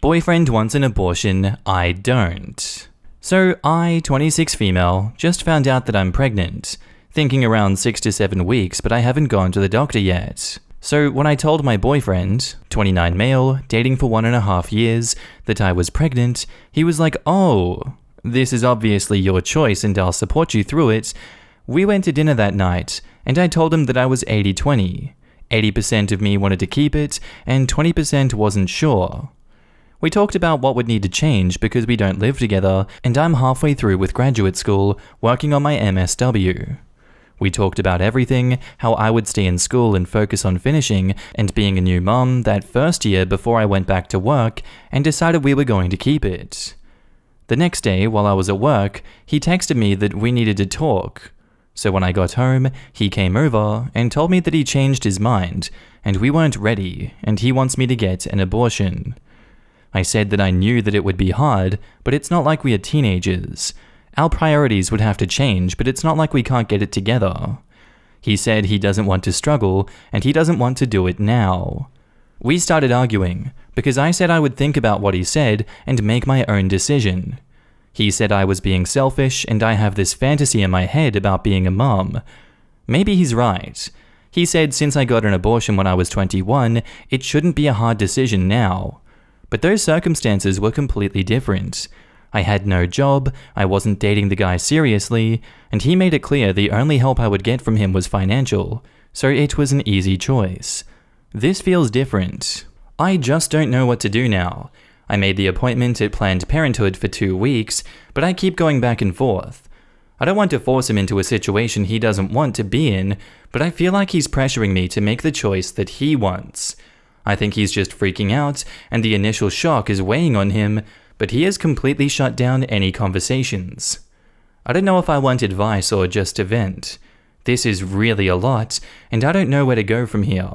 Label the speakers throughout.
Speaker 1: Boyfriend wants an abortion, I don't. So I, 26 female, just found out that I'm pregnant, thinking around 6 to 7 weeks, but I haven't gone to the doctor yet. So when I told my boyfriend, 29 male, dating for 1.5 years, that I was pregnant, he was like, "Oh, this is obviously your choice and I'll support you through it." We went to dinner that night, and I told him that I was 80-20. 80% of me wanted to keep it, and 20% wasn't sure. We talked about what would need to change because we don't live together, and I'm halfway through with graduate school, working on my MSW. We talked about everything, how I would stay in school and focus on finishing and being a new mum that first year before I went back to work, and decided we were going to keep it. The next day, while I was at work, he texted me that we needed to talk. So when I got home, he came over and told me that he changed his mind, and we weren't ready, and he wants me to get an abortion. I said that I knew that it would be hard, but it's not like we are teenagers. Our priorities would have to change, but it's not like we can't get it together. He said he doesn't want to struggle, and he doesn't want to do it now. We started arguing, because I said I would think about what he said and make my own decision. He said I was being selfish, and I have this fantasy in my head about being a mum. Maybe he's right. He said since I got an abortion when I was 21, it shouldn't be a hard decision now. But those circumstances were completely different. I had no job, I wasn't dating the guy seriously, and he made it clear the only help I would get from him was financial, so it was an easy choice. This feels different. I just don't know what to do now. I made the appointment at Planned Parenthood for 2 weeks, but I keep going back and forth. I don't want to force him into a situation he doesn't want to be in, but I feel like he's pressuring me to make the choice that he wants. I think he's just freaking out, and the initial shock is weighing on him, but he has completely shut down any conversations. I don't know if I want advice or just to vent. This is really a lot, and I don't know where to go from here.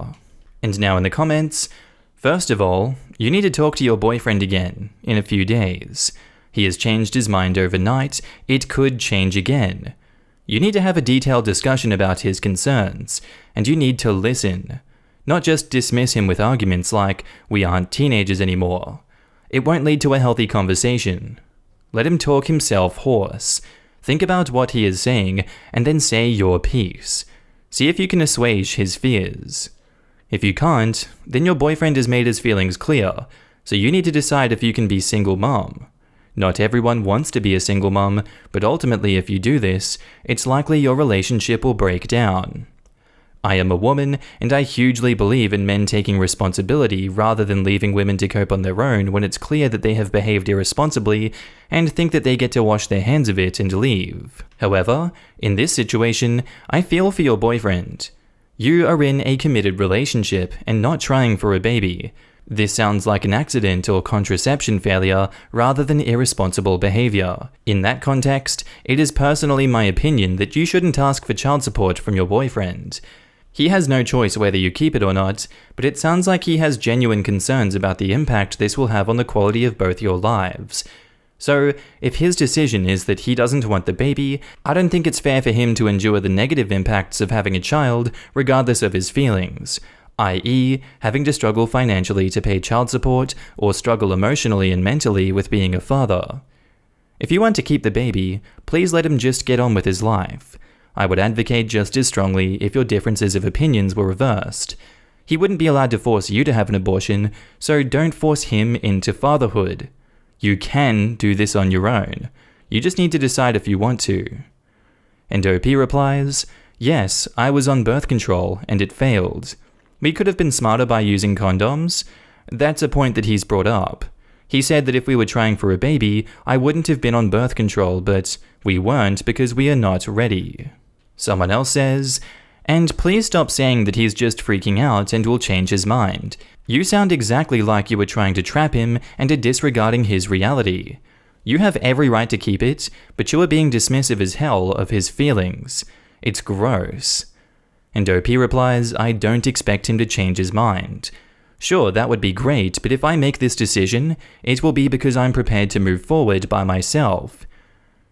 Speaker 1: And now in the comments, first of all, you need to talk to your boyfriend again, in a few days. He has changed his mind overnight, it could change again. You need to have a detailed discussion about his concerns, and you need to listen. Not just dismiss him with arguments like, "We aren't teenagers anymore." It won't lead to a healthy conversation. Let him talk himself hoarse. Think about what he is saying, and then say your piece. See if you can assuage his fears. If you can't, then your boyfriend has made his feelings clear, so you need to decide if you can be single mom. Not everyone wants to be a single mom, but ultimately if you do this, it's likely your relationship will break down. I am a woman, and I hugely believe in men taking responsibility rather than leaving women to cope on their own when it's clear that they have behaved irresponsibly and think that they get to wash their hands of it and leave. However, in this situation, I feel for your boyfriend. You are in a committed relationship and not trying for a baby. This sounds like an accident or contraception failure rather than irresponsible behavior. In that context, it is personally my opinion that you shouldn't ask for child support from your boyfriend. He has no choice whether you keep it or not, but it sounds like he has genuine concerns about the impact this will have on the quality of both your lives. So, if his decision is that he doesn't want the baby, I don't think it's fair for him to endure the negative impacts of having a child regardless of his feelings, i.e., having to struggle financially to pay child support or struggle emotionally and mentally with being a father. If you want to keep the baby, please let him just get on with his life. I would advocate just as strongly if your differences of opinions were reversed. He wouldn't be allowed to force you to have an abortion, so don't force him into fatherhood. You can do this on your own. You just need to decide if you want to. And OP replies, "Yes, I was on birth control, and it failed. We could have been smarter by using condoms." That's a point that he's brought up. He said that if we were trying for a baby, I wouldn't have been on birth control, but we weren't because we are not ready. Someone else says, "And please stop saying that he's just freaking out and will change his mind. You sound exactly like you were trying to trap him and are disregarding his reality. You have every right to keep it, but you are being dismissive as hell of his feelings. It's gross." And OP replies, "I don't expect him to change his mind. Sure, that would be great, but if I make this decision, it will be because I'm prepared to move forward by myself.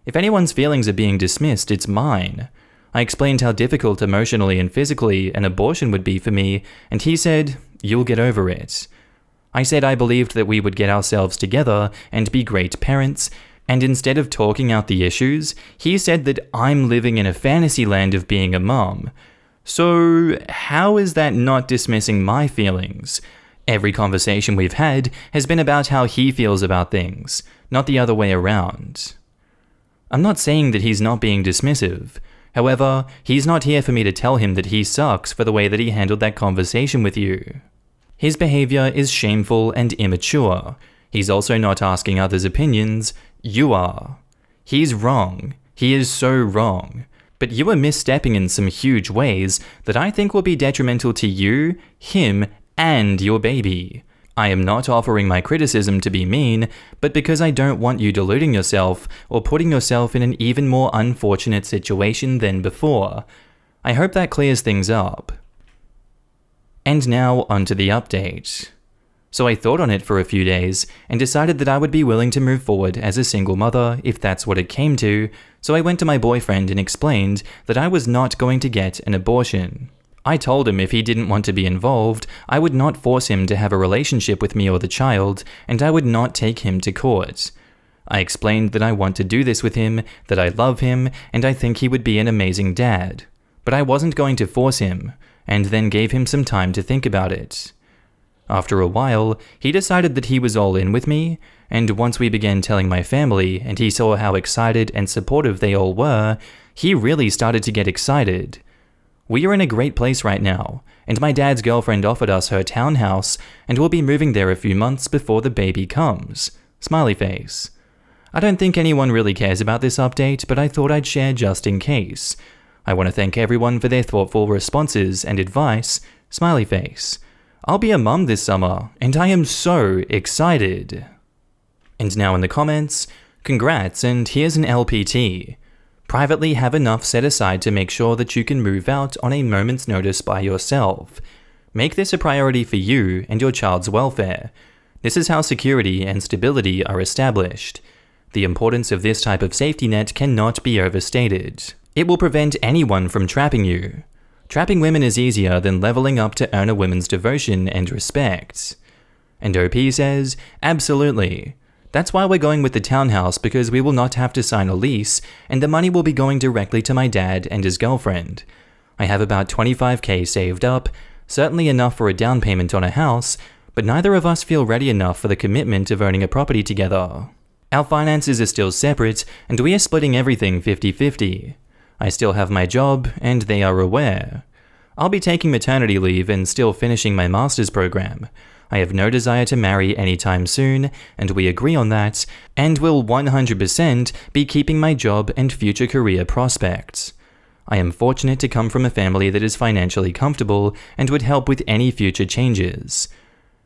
Speaker 1: If anyone's feelings are being dismissed, it's mine. I explained how difficult emotionally and physically an abortion would be for me, and he said, 'You'll get over it.' I said I believed that we would get ourselves together and be great parents, and instead of talking out the issues, he said that I'm living in a fantasy land of being a mum. So how is that not dismissing my feelings? Every conversation we've had has been about how he feels about things, not the other way around. I'm not saying that he's not being dismissive. However, he's not here for me to tell him that he sucks for the way that he handled that conversation with you. His behavior is shameful and immature. He's also not asking others' opinions. You are. He's wrong. He is so wrong. But you are misstepping in some huge ways that I think will be detrimental to you, him, and your baby. I am not offering my criticism to be mean, but because I don't want you deluding yourself or putting yourself in an even more unfortunate situation than before. I hope that clears things up. And now onto the update. So I thought on it for a few days and decided that I would be willing to move forward as a single mother if that's what it came to, so I went to my boyfriend and explained that I was not going to get an abortion. I told him if he didn't want to be involved, I would not force him to have a relationship with me or the child, and I would not take him to court. I explained that I want to do this with him, that I love him, and I think he would be an amazing dad. But I wasn't going to force him, and then gave him some time to think about it. After a while, he decided that he was all in with me, and once we began telling my family and he saw how excited and supportive they all were, he really started to get excited. We are in a great place right now, and my dad's girlfriend offered us her townhouse, and we'll be moving there a few months before the baby comes. Smiley face. I don't think anyone really cares about this update, but I thought I'd share just in case. I want to thank everyone for their thoughtful responses and advice. Smiley face. I'll be a mum this summer, and I am so excited. And now in the comments, congrats, and here's an LPT. Privately have enough set aside to make sure that you can move out on a moment's notice by yourself. Make this a priority for you and your child's welfare. This is how security and stability are established. The importance of this type of safety net cannot be overstated. It will prevent anyone from trapping you. Trapping women is easier than leveling up to earn a woman's devotion and respect. And OP says, absolutely. That's why we're going with the townhouse, because we will not have to sign a lease, and the money will be going directly to my dad and his girlfriend. I have about $25,000 saved up, certainly enough for a down payment on a house, but neither of us feel ready enough for the commitment of owning a property together. Our finances are still separate, and we are splitting everything 50-50. I still have my job, and they are aware. I'll be taking maternity leave and still finishing my master's program. I have no desire to marry anytime soon, and we agree on that, and will 100% be keeping my job and future career prospects. I am fortunate to come from a family that is financially comfortable and would help with any future changes.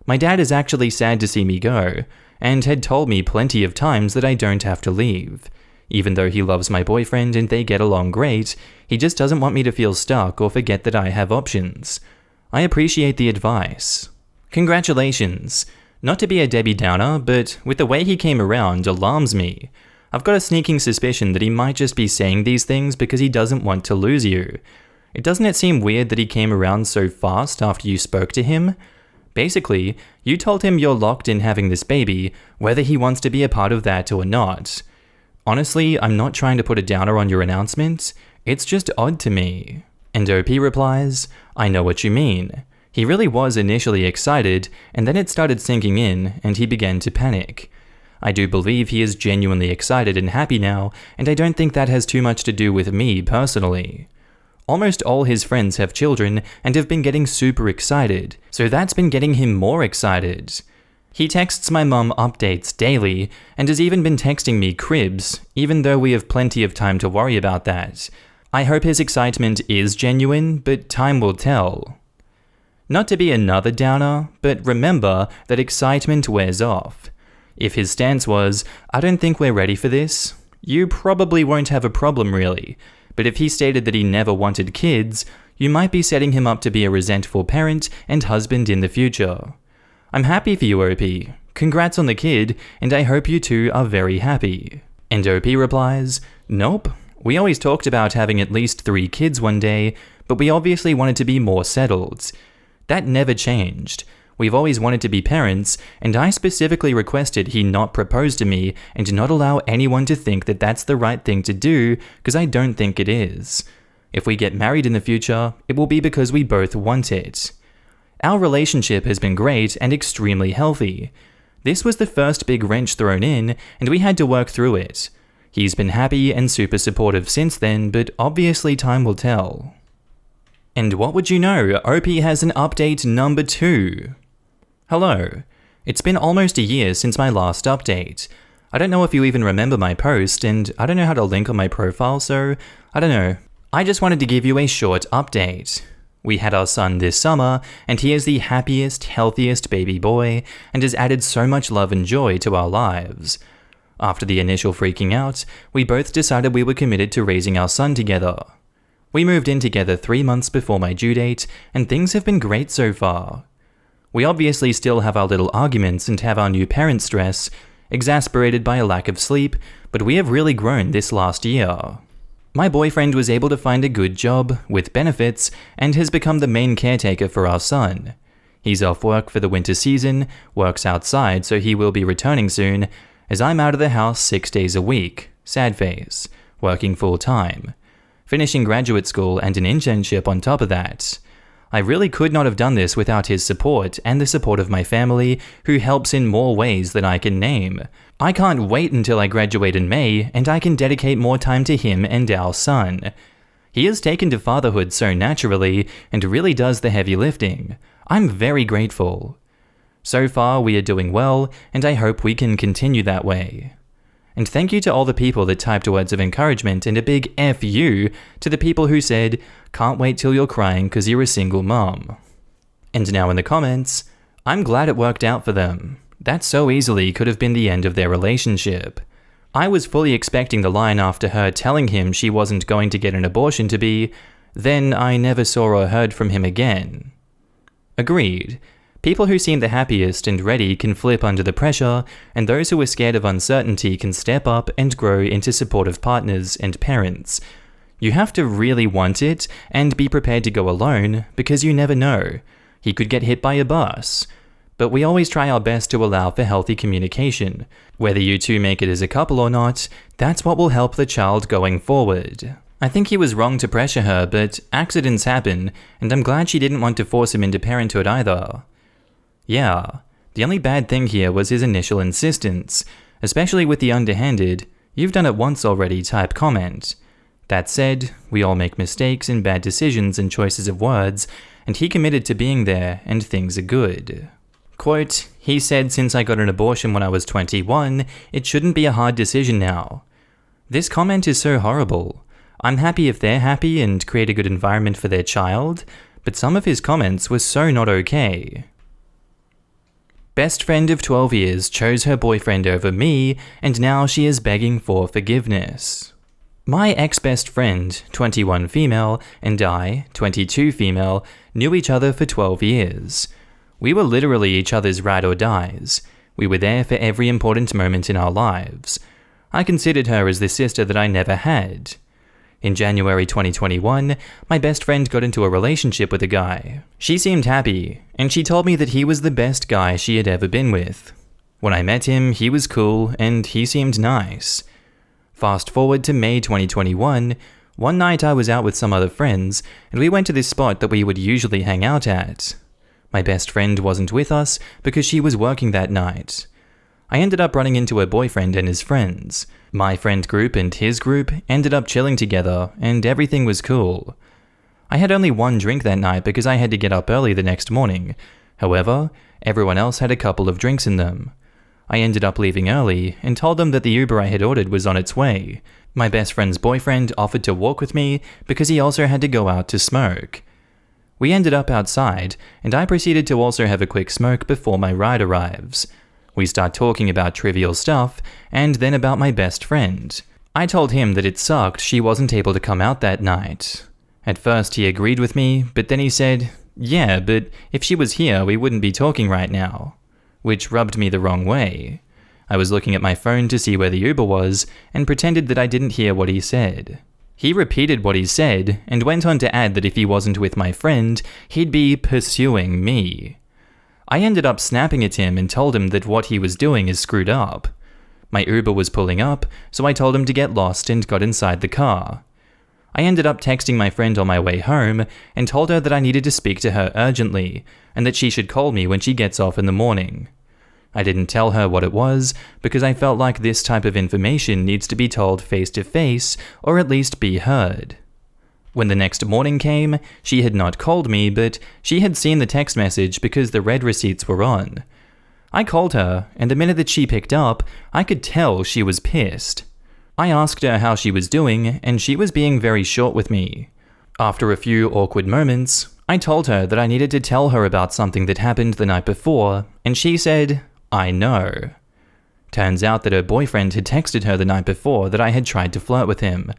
Speaker 1: My dad is actually sad to see me go, and had told me plenty of times that I don't have to leave. Even though he loves my boyfriend and they get along great, he just doesn't want me to feel stuck or forget that I have options. I appreciate the advice. Congratulations. Not to be a Debbie Downer, but with the way he came around alarms me. I've got a sneaking suspicion that he might just be saying these things because he doesn't want to lose you. Doesn't it seem weird that he came around so fast after you spoke to him? Basically, you told him you're locked in having this baby, whether he wants to be a part of that or not. Honestly, I'm not trying to put a downer on your announcement, it's just odd to me. And OP replies, I know what you mean. He really was initially excited, and then it started sinking in, and he began to panic. I do believe he is genuinely excited and happy now, and I don't think that has too much to do with me personally. Almost all his friends have children and have been getting super excited, so that's been getting him more excited. He texts my mum updates daily, and has even been texting me cribs, even though we have plenty of time to worry about that. I hope his excitement is genuine, but time will tell. Not to be another downer, but remember that excitement wears off. If his stance was, I don't think we're ready for this, you probably won't have a problem really, but if he stated that he never wanted kids, you might be setting him up to be a resentful parent and husband in the future. I'm happy for you, OP. Congrats on the kid, and I hope you two are very happy. And OP replies, nope. We always talked about having at least 3 kids one day, but we obviously wanted to be more settled. That never changed. We've always wanted to be parents, and I specifically requested he not propose to me and not allow anyone to think that that's the right thing to do, because I don't think it is. If we get married in the future, it will be because we both want it. Our relationship has been great and extremely healthy. This was the first big wrench thrown in, and we had to work through it. He's been happy and super supportive since then, but obviously time will tell. And what would you know, OP has an update number 2. Hello. It's been almost a year since my last update. I don't know if you even remember my post, and I don't know how to link on my profile, so I don't know. I just wanted to give you a short update. We had our son this summer, and he is the happiest, healthiest baby boy, and has added so much love and joy to our lives. After the initial freaking out, we both decided we were committed to raising our son together. We moved in together 3 months before my due date, and things have been great so far. We obviously still have our little arguments and have our new parent stress, exasperated by a lack of sleep, but we have really grown this last year. My boyfriend was able to find a good job, with benefits, and has become the main caretaker for our son. He's off work for the winter season, works outside so he will be returning soon, as I'm out of the house 6 days a week, sad face, working full time, finishing graduate school and an internship on top of that. I really could not have done this without his support and the support of my family, who helps in more ways than I can name. I can't wait until I graduate in May and I can dedicate more time to him and our son. He has taken to fatherhood so naturally and really does the heavy lifting. I'm very grateful. So far, we are doing well, and I hope we can continue that way. And thank you to all the people that typed words of encouragement and a big F you to the people who said, "Can't wait till you're crying because you're a single mom." And now in the comments, I'm glad it worked out for them. That so easily could have been the end of their relationship. I was fully expecting the line after her telling him she wasn't going to get an abortion to be, "Then I never saw or heard from him again." Agreed. People who seem the happiest and ready can flip under the pressure, and those who are scared of uncertainty can step up and grow into supportive partners and parents. You have to really want it and be prepared to go alone, because you never know. He could get hit by a bus. But we always try our best to allow for healthy communication. Whether you two make it as a couple or not, that's what will help the child going forward. I think he was wrong to pressure her, but accidents happen, and I'm glad she didn't want to force him into parenthood either. Yeah, the only bad thing here was his initial insistence, especially with the underhanded, "You've done it once already" type comment. That said, we all make mistakes and bad decisions and choices of words, and he committed to being there, and things are good. Quote, "He said since I got an abortion when I was 21, it shouldn't be a hard decision now." This comment is so horrible. I'm happy if they're happy and create a good environment for their child, but some of his comments were so not okay. Best friend of 12 years chose her boyfriend over me, and now she is begging for forgiveness. My ex-best friend, 21 female, and I, 22 female, knew each other for 12 years. We were literally each other's ride or dies. We were there for every important moment in our lives. I considered her as the sister that I never had. In January 2021, my best friend got into a relationship with a guy. She seemed happy, and she told me that he was the best guy she had ever been with. When I met him, he was cool, and he seemed nice. Fast forward to May 2021, one night I was out with some other friends, and we went to this spot that we would usually hang out at. My best friend wasn't with us because she was working that night. I ended up running into her boyfriend and his friends. My friend group and his group ended up chilling together, and everything was cool. I had only one drink that night because I had to get up early the next morning. However, everyone else had a couple of drinks in them. I ended up leaving early and told them that the Uber I had ordered was on its way. My best friend's boyfriend offered to walk with me because he also had to go out to smoke. We ended up outside, and I proceeded to also have a quick smoke before my ride arrives. We start talking about trivial stuff, and then about my best friend. I told him that it sucked she wasn't able to come out that night. At first he agreed with me, but then he said, "Yeah, but if she was here, we wouldn't be talking right now," which rubbed me the wrong way. I was looking at my phone to see where the Uber was, and pretended that I didn't hear what he said. He repeated what he said, and went on to add that if he wasn't with my friend, he'd be pursuing me. I ended up snapping at him and told him that what he was doing is screwed up. My Uber was pulling up, so I told him to get lost and got inside the car. I ended up texting my friend on my way home and told her that I needed to speak to her urgently and that she should call me when she gets off in the morning. I didn't tell her what it was because I felt like this type of information needs to be told face to face or at least be heard. When the next morning came, she had not called me, but she had seen the text message because the read receipts were on. I called her, and the minute that she picked up, I could tell she was pissed. I asked her how she was doing, and she was being very short with me. After a few awkward moments, I told her that I needed to tell her about something that happened the night before, and she said, "I know." Turns out that her boyfriend had texted her the night before that I had tried to flirt with him.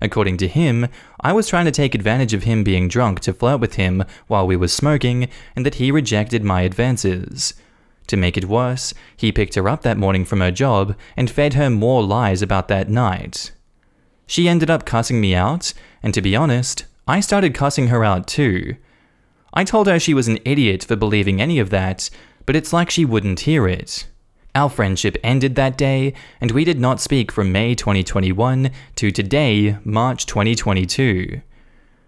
Speaker 1: According to him, I was trying to take advantage of him being drunk to flirt with him while we were smoking, and that he rejected my advances. To make it worse, he picked her up that morning from her job and fed her more lies about that night. She ended up cussing me out, and to be honest, I started cussing her out too. I told her she was an idiot for believing any of that, but it's like she wouldn't hear it. Our friendship ended that day, and we did not speak from May 2021 to today, March 2022.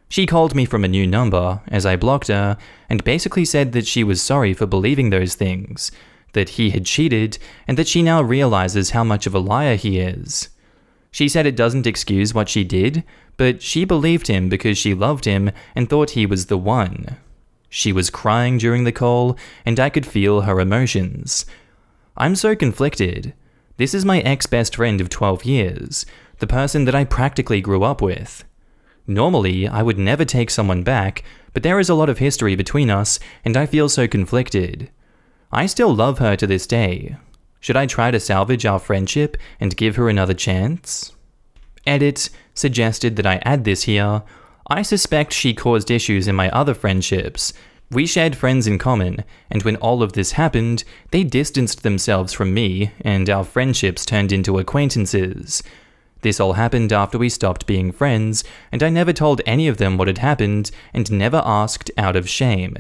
Speaker 1: She called me from a new number, as I blocked her, and basically said that she was sorry for believing those things, that he had cheated, and that she now realizes how much of a liar he is. She said it doesn't excuse what she did, but she believed him because she loved him and thought he was the one. She was crying during the call, and I could feel her emotions. I'm so conflicted. This is my ex-best friend of 12 years, the person that I practically grew up with. Normally, I would never take someone back, but there is a lot of history between us, and I feel so conflicted. I still love her to this day. Should I try to salvage our friendship and give her another chance? Edit suggested that I add this here. I suspect she caused issues in my other friendships. We shared friends in common, and when all of this happened, they distanced themselves from me, and our friendships turned into acquaintances. This all happened after we stopped being friends, and I never told any of them what had happened, and never asked out of shame.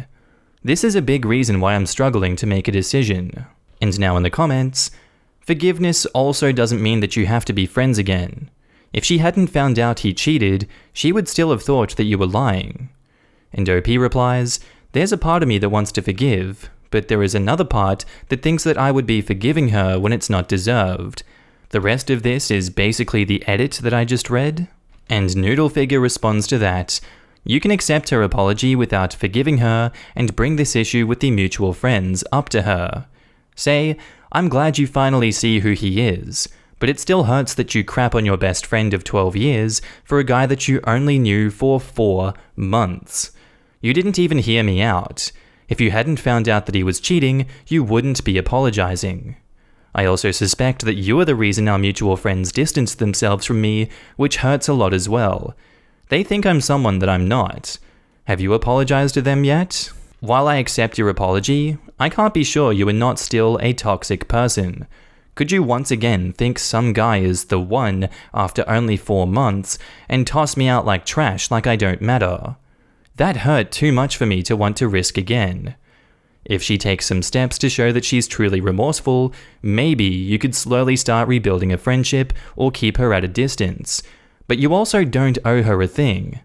Speaker 1: This is a big reason why I'm struggling to make a decision. And now in the comments, forgiveness also doesn't mean that you have to be friends again. If she hadn't found out he cheated, she would still have thought that you were lying. And OP replies, "There's a part of me that wants to forgive, but there is another part that thinks that I would be forgiving her when it's not deserved. The rest of this is basically the edit that I just read." And Noodle Figure responds to that, "You can accept her apology without forgiving her and bring this issue with the mutual friends up to her. Say, I'm glad you finally see who he is, but it still hurts that you crap on your best friend of 12 years for a guy that you only knew for 4 months. You didn't even hear me out. If you hadn't found out that he was cheating, you wouldn't be apologizing. I also suspect that you are the reason our mutual friends distanced themselves from me, which hurts a lot as well. They think I'm someone that I'm not. Have you apologized to them yet? While I accept your apology, I can't be sure you are not still a toxic person. Could you once again think some guy is the one after only 4 months and toss me out like trash like I don't matter? That hurt too much for me to want to risk again. If she takes some steps to show that she's truly remorseful, maybe you could slowly start rebuilding a friendship or keep her at a distance. But you also don't owe her a thing.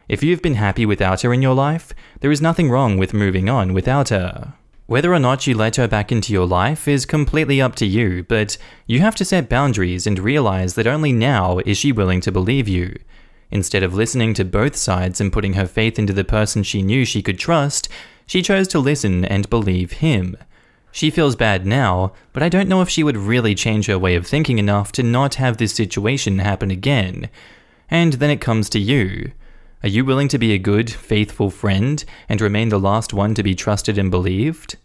Speaker 1: If you've been happy without her in your life, there is nothing wrong with moving on without her. Whether or not you let her back into your life is completely up to you, but you have to set boundaries and realize that only now is she willing to believe you. Instead of listening to both sides and putting her faith into the person she knew she could trust, she chose to listen and believe him. She feels bad now, but I don't know if she would really change her way of thinking enough to not have this situation happen again. And then it comes to you. Are you willing to be a good, faithful friend and remain the last one to be trusted and believed?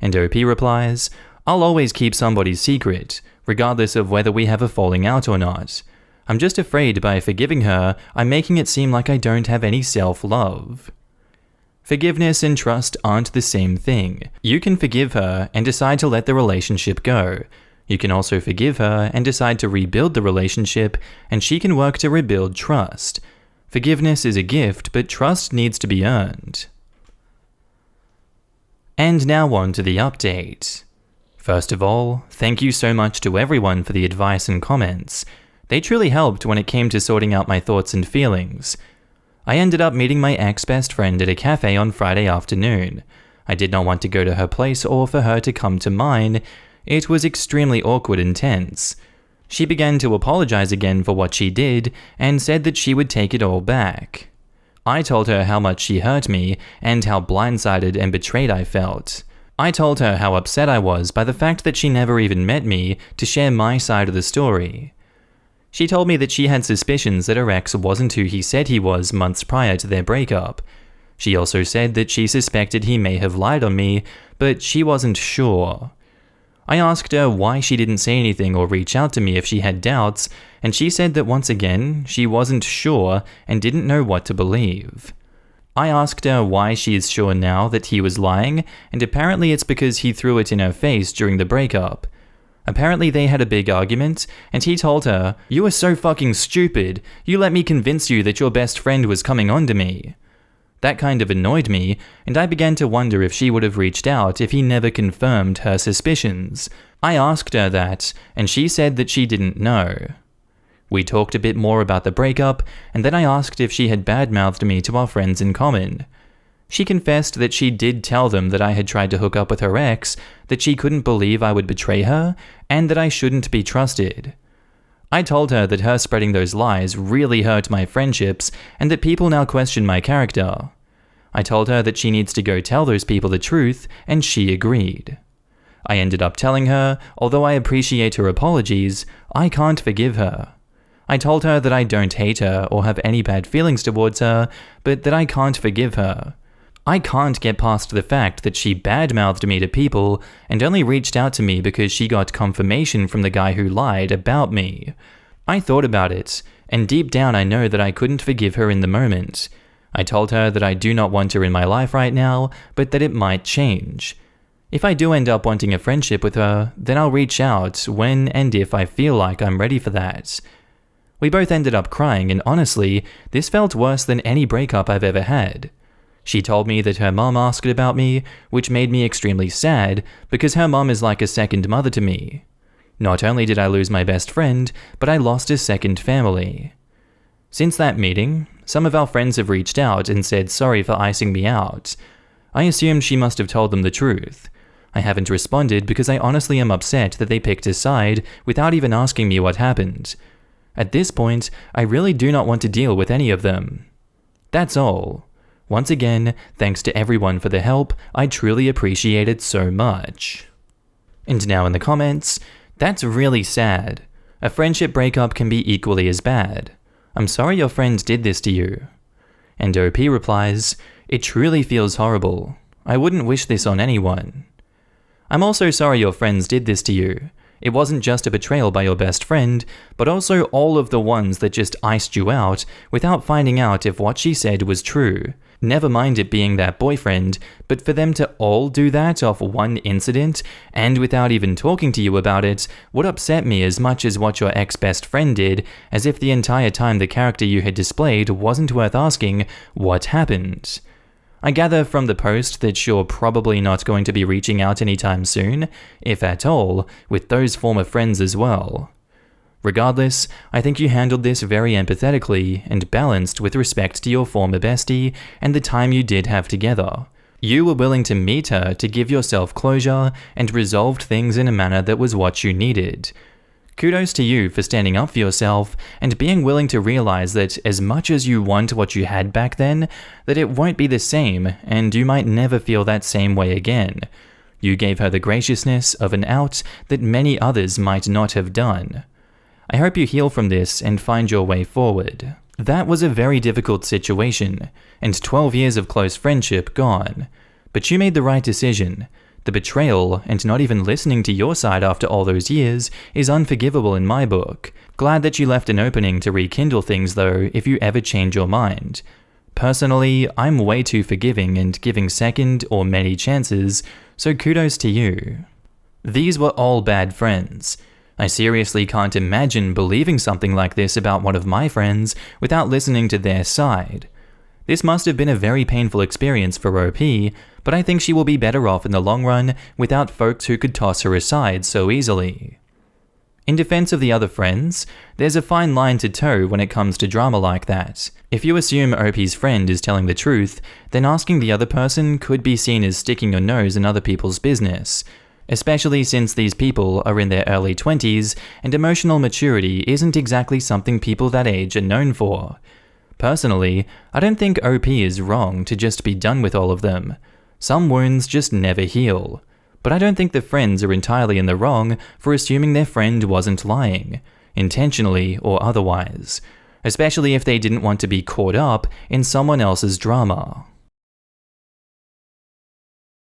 Speaker 1: And OP replies, "I'll always keep somebody's secret, regardless of whether we have a falling out or not. I'm just afraid by forgiving her, I'm making it seem like I don't have any self-love." Forgiveness and trust aren't the same thing. You can forgive her and decide to let the relationship go. You can also forgive her and decide to rebuild the relationship, and she can work to rebuild trust. Forgiveness is a gift, but trust needs to be earned. And now on to the update. First of all, thank you so much to everyone for the advice and comments. They truly helped when it came to sorting out my thoughts and feelings. I ended up meeting my ex-best friend at a cafe on Friday afternoon. I did not want to go to her place or for her to come to mine. It was extremely awkward and tense. She began to apologize again for what she did and said that she would take it all back. I told her how much she hurt me and how blindsided and betrayed I felt. I told her how upset I was by the fact that she never even met me to share my side of the story. She told me that she had suspicions that her ex wasn't who he said he was months prior to their breakup. She also said that she suspected he may have lied on me, but she wasn't sure. I asked her why she didn't say anything or reach out to me if she had doubts, and she said that once again, she wasn't sure and didn't know what to believe. I asked her why she is sure now that he was lying, and apparently it's because he threw it in her face during the breakup. Apparently they had a big argument, and he told her, "You are so fucking stupid, you let me convince you that your best friend was coming on to me." That kind of annoyed me, and I began to wonder if she would have reached out if he never confirmed her suspicions. I asked her that, and she said that she didn't know. We talked a bit more about the breakup, and then I asked if she had badmouthed me to our friends in common. She confessed that she did tell them that I had tried to hook up with her ex, that she couldn't believe I would betray her, and that I shouldn't be trusted. I told her that her spreading those lies really hurt my friendships, and that people now question my character. I told her that she needs to go tell those people the truth, and she agreed. I ended up telling her, although I appreciate her apologies, I can't forgive her. I told her that I don't hate her or have any bad feelings towards her, but that I can't forgive her. I can't get past the fact that she badmouthed me to people and only reached out to me because she got confirmation from the guy who lied about me. I thought about it, and deep down I know that I couldn't forgive her in the moment. I told her that I do not want her in my life right now, but that it might change. If I do end up wanting a friendship with her, then I'll reach out when and if I feel like I'm ready for that. We both ended up crying, and honestly, this felt worse than any breakup I've ever had. She told me that her mom asked about me, which made me extremely sad because her mom is like a second mother to me. Not only did I lose my best friend, but I lost a second family. Since that meeting, some of our friends have reached out and said sorry for icing me out. I assumed she must have told them the truth. I haven't responded because I honestly am upset that they picked a side without even asking me what happened. At this point, I really do not want to deal with any of them. That's all. Once again, thanks to everyone for the help, I truly appreciate it so much. And now in the comments, that's really sad. A friendship breakup can be equally as bad. I'm sorry your friend did this to you. And OP replies, it truly feels horrible. I wouldn't wish this on anyone. I'm also sorry your friends did this to you. It wasn't just a betrayal by your best friend, but also all of the ones that just iced you out without finding out if what she said was true. Never mind it being that boyfriend, but for them to all do that off one incident, and without even talking to you about it, would upset me as much as what your ex-best friend did, as if the entire time the character you had displayed wasn't worth asking what happened. I gather from the post that you're probably not going to be reaching out anytime soon, if at all, with those former friends as well. Regardless, I think you handled this very empathetically and balanced with respect to your former bestie and the time you did have together. You were willing to meet her to give yourself closure and resolved things in a manner that was what you needed. Kudos to you for standing up for yourself and being willing to realize that as much as you want what you had back then, that it won't be the same and you might never feel that same way again. You gave her the graciousness of an out that many others might not have done. I hope you heal from this and find your way forward. That was a very difficult situation, and 12 years of close friendship gone. But you made the right decision. The betrayal, and not even listening to your side after all those years, is unforgivable in my book. Glad that you left an opening to rekindle things though, if you ever change your mind. Personally, I'm way too forgiving and giving second or many chances, so kudos to you. These were all bad friends. I seriously can't imagine believing something like this about one of my friends without listening to their side. This must have been a very painful experience for OP, but I think she will be better off in the long run without folks who could toss her aside so easily. In defense of the other friends, there's a fine line to toe when it comes to drama like that. If you assume OP's friend is telling the truth, then asking the other person could be seen as sticking your nose in other people's business, especially since these people are in their early 20s and emotional maturity isn't exactly something people that age are known for. Personally, I don't think OP is wrong to just be done with all of them. Some wounds just never heal. But I don't think the friends are entirely in the wrong for assuming their friend wasn't lying, intentionally or otherwise, especially if they didn't want to be caught up in someone else's drama.